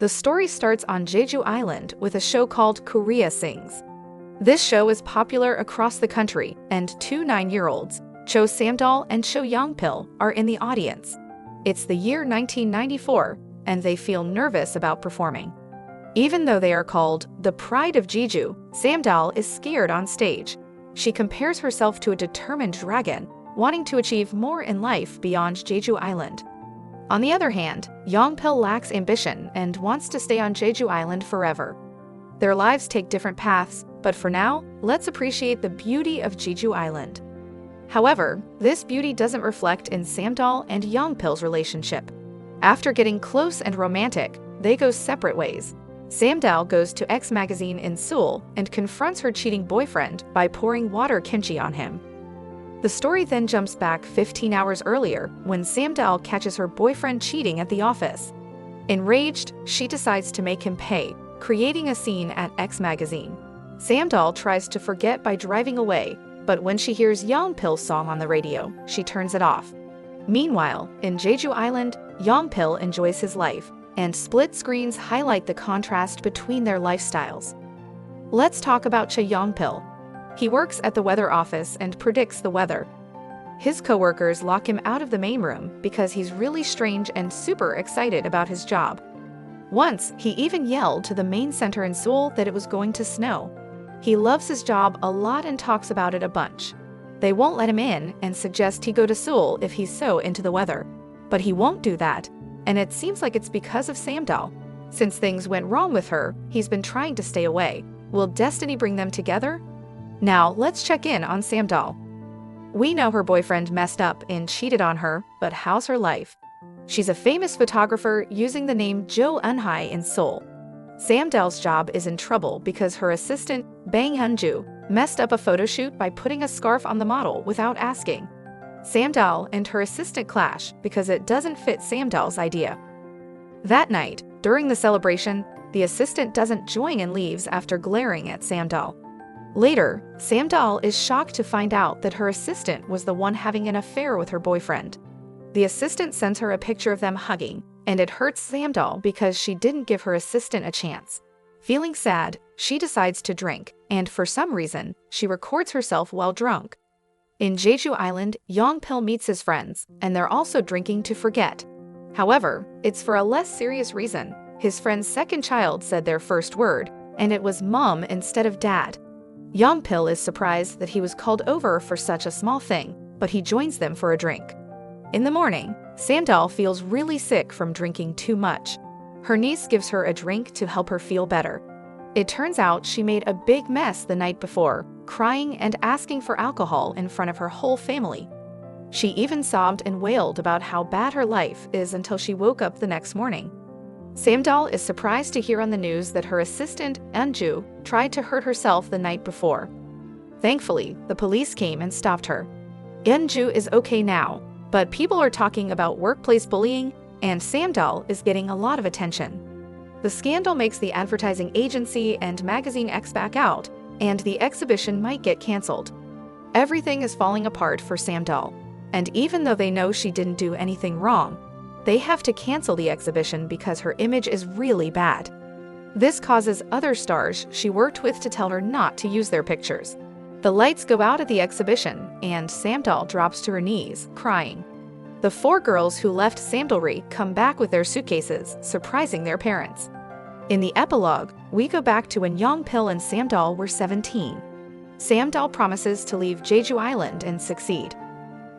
The story starts on Jeju Island with a show called Korea Sings. This show is popular across the country, and two 9-year-olds, Cho Samdal and Cho Youngpil, are in the audience. It's the year 1994, and they feel nervous about performing. Even though they are called the Pride of Jeju, Samdal is scared on stage. She compares herself to a determined dragon, wanting to achieve more in life beyond Jeju Island. On the other hand, Youngpil lacks ambition and wants to stay on Jeju Island forever. Their lives take different paths, but for now, let's appreciate the beauty of Jeju Island. However, this beauty doesn't reflect in Samdal and Youngpil's relationship. After getting close and romantic, they go separate ways. Samdal goes to X magazine in Seoul and confronts her cheating boyfriend by pouring water kimchi on him. The story then jumps back 15 hours earlier when Samdal catches her boyfriend cheating at the office. Enraged, she decides to make him pay, creating a scene at X magazine. Samdal tries to forget by driving away, but when she hears Youngpil's song on the radio, she turns it off. Meanwhile, in Jeju Island, Youngpil enjoys his life, and split screens highlight the contrast between their lifestyles. Let's talk about Cho Youngpil. He works at the weather office and predicts the weather. His coworkers lock him out of the main room because he's really strange and super excited about his job. Once, he even yelled to the main center in Seoul that it was going to snow. He loves his job a lot and talks about it a bunch. They won't let him in and suggest he go to Seoul if he's so into the weather. But he won't do that, and it seems like it's because of Samdal. Since things went wrong with her, he's been trying to stay away. Will destiny bring them together? Now, let's check in on Samdal. We know her boyfriend messed up and cheated on her, but how's her life? She's a famous photographer using the name Jo Eunhye in Seoul. Samdal's job is in trouble because her assistant, Bang Hyunju, messed up a photo shoot by putting a scarf on the model without asking. Samdal and her assistant clash because it doesn't fit Samdal's idea. That night, during the celebration, the assistant doesn't join and leaves after glaring at Samdal. Later, Samdal is shocked to find out that her assistant was the one having an affair with her boyfriend. The assistant sends her a picture of them hugging, and it hurts Samdal because she didn't give her assistant a chance. Feeling sad, she decides to drink, and for some reason, she records herself while drunk. In Jeju Island, Youngpil meets his friends, and they're also drinking to forget. However, it's for a less serious reason. His friend's second child said their first word, and it was mom instead of dad. Youngpil is surprised that he was called over for such a small thing, but he joins them for a drink. In the morning, Samdal feels really sick from drinking too much. Her niece gives her a drink to help her feel better. It turns out she made a big mess the night before, crying and asking for alcohol in front of her whole family. She even sobbed and wailed about how bad her life is until she woke up the next morning. Samdal is surprised to hear on the news that her assistant, Eunju, tried to hurt herself the night before. Thankfully, the police came and stopped her. Eunju is okay now, but people are talking about workplace bullying, and Samdal is getting a lot of attention. The scandal makes the advertising agency and magazine X back out, and the exhibition might get cancelled. Everything is falling apart for Samdal, and even though they know she didn't do anything wrong, they have to cancel the exhibition because her image is really bad. This causes other stars she worked with to tell her not to use their pictures. The lights go out at the exhibition, and Samdal drops to her knees, crying. The 4 girls who left Samdalri come back with their suitcases, surprising their parents. In the epilogue, we go back to when Youngpil and Samdal were 17. Samdal promises to leave Jeju Island and succeed.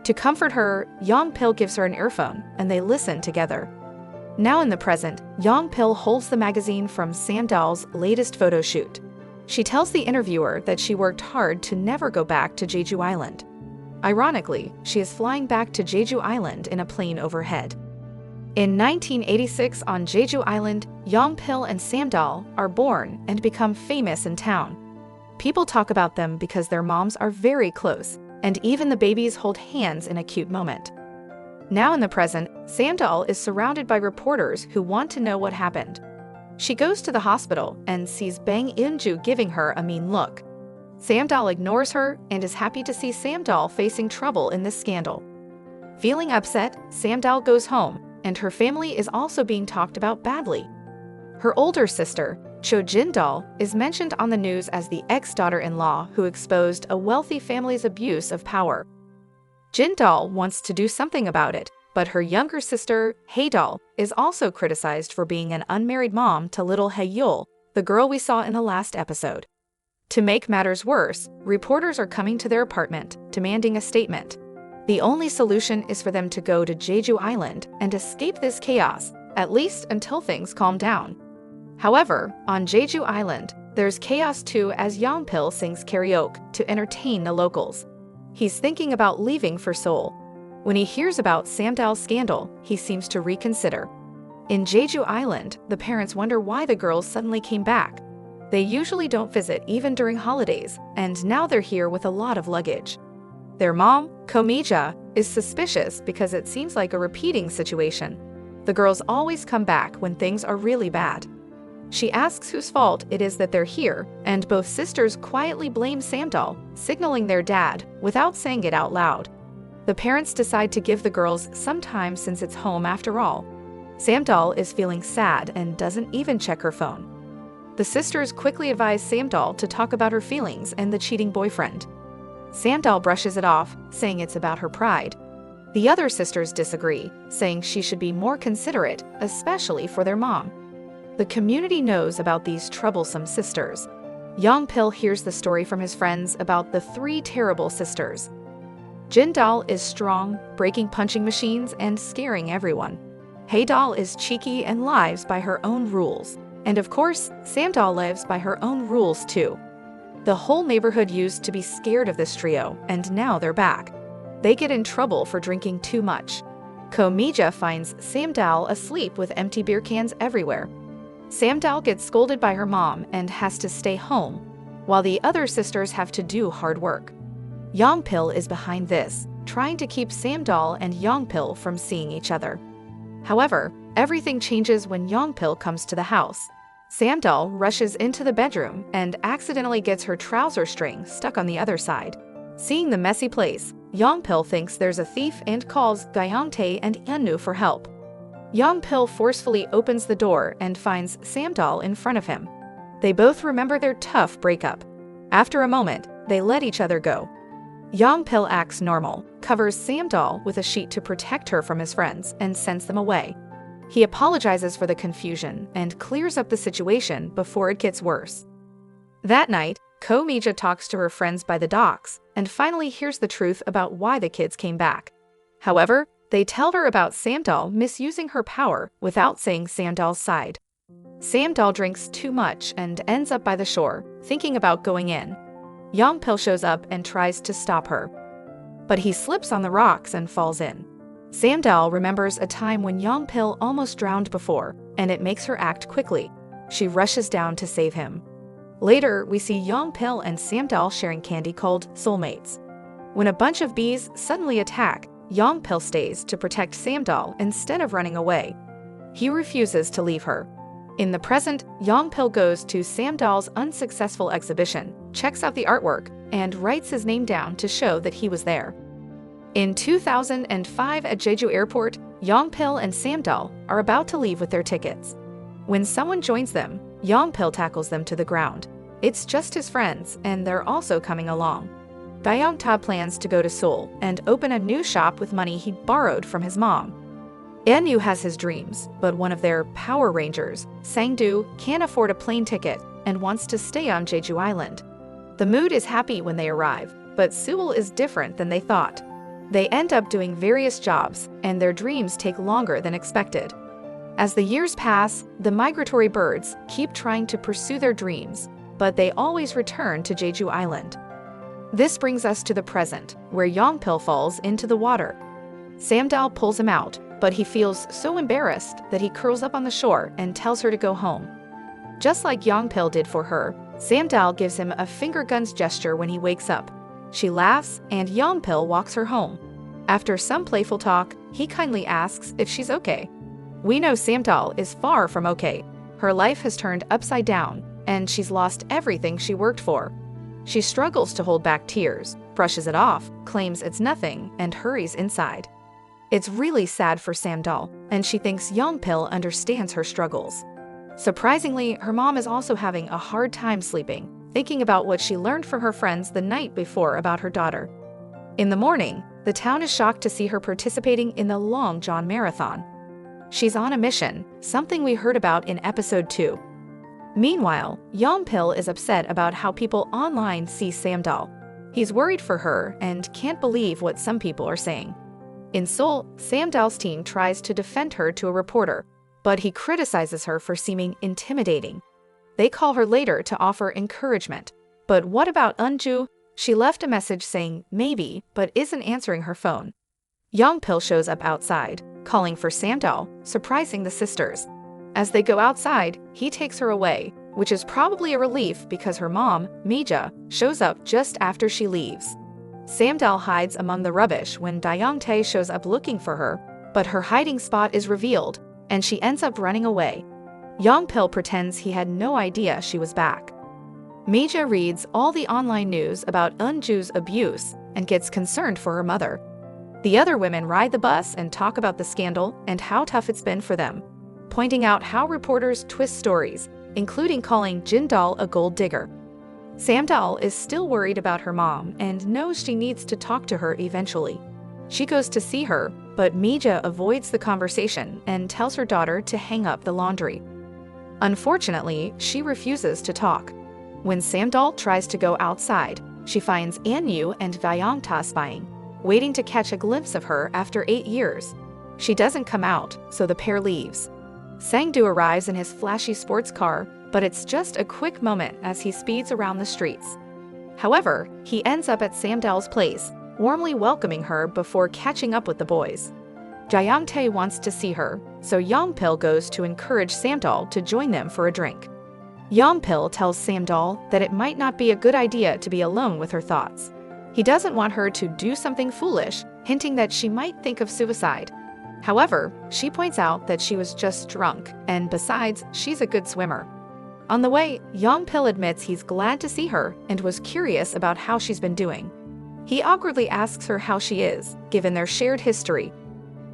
To comfort her, Youngpil gives her an earphone, and they listen together. Now in the present, Youngpil holds the magazine from Samdal's latest photo shoot. She tells the interviewer that she worked hard to never go back to Jeju Island. Ironically, she is flying back to Jeju Island in a plane overhead. In 1986 on Jeju Island, Youngpil and Samdal are born and become famous in town. People talk about them because their moms are very close, and even the babies hold hands in a cute moment. Now in the present, Samdal is surrounded by reporters who want to know what happened. She goes to the hospital and sees Bang Eunju giving her a mean look. Samdal ignores her and is happy to see Samdal facing trouble in this scandal. Feeling upset, Samdal goes home, and her family is also being talked about badly. Her older sister, Cho Jin-dal, is mentioned on the news as the ex-daughter-in-law who exposed a wealthy family's abuse of power. Jin-dal wants to do something about it, but her younger sister, Hae-dal, is also criticized for being an unmarried mom to little Hae-yul, the girl we saw in the last episode. To make matters worse, reporters are coming to their apartment, demanding a statement. The only solution is for them to go to Jeju Island and escape this chaos, at least until things calm down. However, on Jeju Island, there's chaos too as Yong-pil sings karaoke to entertain the locals. He's thinking about leaving for Seoul. When he hears about Samdal's scandal, he seems to reconsider. In Jeju Island, the parents wonder why the girls suddenly came back. They usually don't visit even during holidays, and now they're here with a lot of luggage. Their mom, Ko-mija, is suspicious because it seems like a repeating situation. The girls always come back when things are really bad. She asks whose fault it is that they're here, and both sisters quietly blame Samdal, signaling their dad without saying it out loud. The parents decide to give the girls some time since it's home after all. Samdal is feeling sad and doesn't even check her phone. The sisters quickly advise Samdal to talk about her feelings and the cheating boyfriend. Samdal brushes it off, saying it's about her pride. The other sisters disagree, saying she should be more considerate, especially for their mom. The community knows about these troublesome sisters. Yong-pil hears the story from his friends about the three terrible sisters. Jin-dal is strong, breaking punching machines and scaring everyone. Hae-dal is cheeky and lives by her own rules. And of course, Samdal lives by her own rules too. The whole neighborhood used to be scared of this trio, and now they're back. They get in trouble for drinking too much. Ko-mija finds Samdal asleep with empty beer cans everywhere. Samdal gets scolded by her mom and has to stay home, while the other sisters have to do hard work. Yong-pil is behind this, trying to keep Samdal and Yong-pil from seeing each other. However, everything changes when Yong-pil comes to the house. Samdal rushes into the bedroom and accidentally gets her trouser string stuck on the other side. Seeing the messy place, Yong-pil thinks there's a thief and calls Gyeongtae and Yeonnu for help. Yong-pil forcefully opens the door and finds Samdal in front of him. They both remember their tough breakup. After a moment, they let each other go. Yong-pil acts normal, covers Samdal with a sheet to protect her from his friends, and sends them away. He apologizes for the confusion and clears up the situation before it gets worse. That night, Ko-mija talks to her friends by the docks and finally hears the truth about why the kids came back. However, they tell her about Samdal misusing her power without saying Samdal's side. Samdal drinks too much and ends up by the shore, thinking about going in. Yong-pil shows up and tries to stop her, but he slips on the rocks and falls in. Samdal remembers a time when Yong-pil almost drowned before, and it makes her act quickly. She rushes down to save him. Later, we see Yong-pil and Samdal sharing candy called soulmates. When a bunch of bees suddenly attack, Yong-pil stays to protect Samdal instead of running away. He refuses to leave her. In the present, Yong-pil goes to Samdal's unsuccessful exhibition, checks out the artwork, and writes his name down to show that he was there. In 2005 at Jeju Airport, Yong-pil and Samdal are about to leave with their tickets. When someone joins them, Yong-pil tackles them to the ground. It's just his friends, and they're also coming along. Gyeongtae plans to go to Seoul and open a new shop with money he borrowed from his mom. Yeonnu has his dreams, but one of their Power Rangers, Sang-doo, can't afford a plane ticket and wants to stay on Jeju Island. The mood is happy when they arrive, but Seoul is different than they thought. They end up doing various jobs, and their dreams take longer than expected. As the years pass, the migratory birds keep trying to pursue their dreams, but they always return to Jeju Island. This brings us to the present, where Yong-pil falls into the water. Samdal pulls him out, but he feels so embarrassed that he curls up on the shore and tells her to go home. Just like Yong-pil did for her, Samdal gives him a finger guns gesture when he wakes up. She laughs, and Yong-pil walks her home. After some playful talk, he kindly asks if she's okay. We know Samdal is far from okay. Her life has turned upside down, and she's lost everything she worked for. She struggles to hold back tears, brushes it off, claims it's nothing, and hurries inside. It's really sad for Samdal, and she thinks Yong-pil understands her struggles. Surprisingly, her mom is also having a hard time sleeping, thinking about what she learned from her friends the night before about her daughter. In the morning, the town is shocked to see her participating in the Long John Marathon. She's on a mission, something we heard about in episode 2. Meanwhile, Yong is upset about how people online see Samdal. He's worried for her and can't believe what some people are saying. In Seoul, Samdal's team tries to defend her to a reporter, but he criticizes her for seeming intimidating. They call her later to offer encouragement. But what about Unju? She left a message saying maybe, but isn't answering her phone. Yong shows up outside, calling for Samdal, surprising the sisters. As they go outside, he takes her away, which is probably a relief because her mom, Mija, shows up just after she leaves. Samdal hides among the rubbish when Dayoung-tae shows up looking for her, but her hiding spot is revealed, and she ends up running away. Yong pretends he had no idea she was back. Mija reads all the online news about Unju's abuse and gets concerned for her mother. The other women ride the bus and talk about the scandal and how tough it's been for them, pointing out how reporters twist stories, including calling Jindal a gold digger. Samdal is still worried about her mom and knows she needs to talk to her eventually. She goes to see her, but Mija avoids the conversation and tells her daughter to hang up the laundry. Unfortunately, she refuses to talk. When Samdal tries to go outside, she finds Anyu and Dayoung-tae spying, waiting to catch a glimpse of her after 8 years. She doesn't come out, so the pair leaves. Sang-do arrives in his flashy sports car, but it's just a quick moment as he speeds around the streets. However, he ends up at Samdal's place, warmly welcoming her before catching up with the boys. Dayoung-tae wants to see her, so Yong-pil goes to encourage Samdal to join them for a drink. Yong-pil tells Samdal that it might not be a good idea to be alone with her thoughts. He doesn't want her to do something foolish, hinting that she might think of suicide. However, she points out that she was just drunk, and besides, she's a good swimmer. On the way, Yong-pil admits he's glad to see her and was curious about how she's been doing. He awkwardly asks her how she is, given their shared history.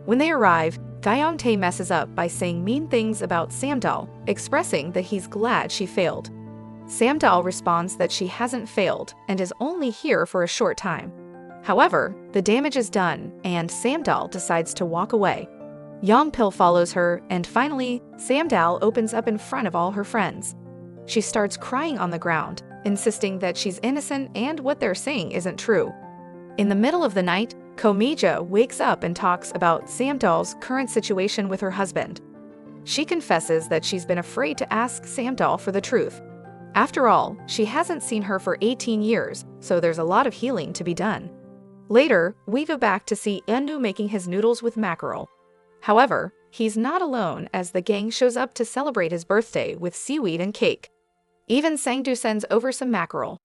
When they arrive, Dayoung-tae messes up by saying mean things about Samdal, expressing that he's glad she failed. Samdal responds that she hasn't failed and is only here for a short time. However, the damage is done, and Samdal decides to walk away. Yong-pil follows her, and finally, Samdal opens up in front of all her friends. She starts crying on the ground, insisting that she's innocent and what they're saying isn't true. In the middle of the night, Mija wakes up and talks about Samdal's current situation with her husband. She confesses that she's been afraid to ask Samdal for the truth. After all, she hasn't seen her for 18 years, so there's a lot of healing to be done. Later, we go back to see Endu making his noodles with mackerel. However, he's not alone as the gang shows up to celebrate his birthday with seaweed and cake. Even Sang-do sends over some mackerel.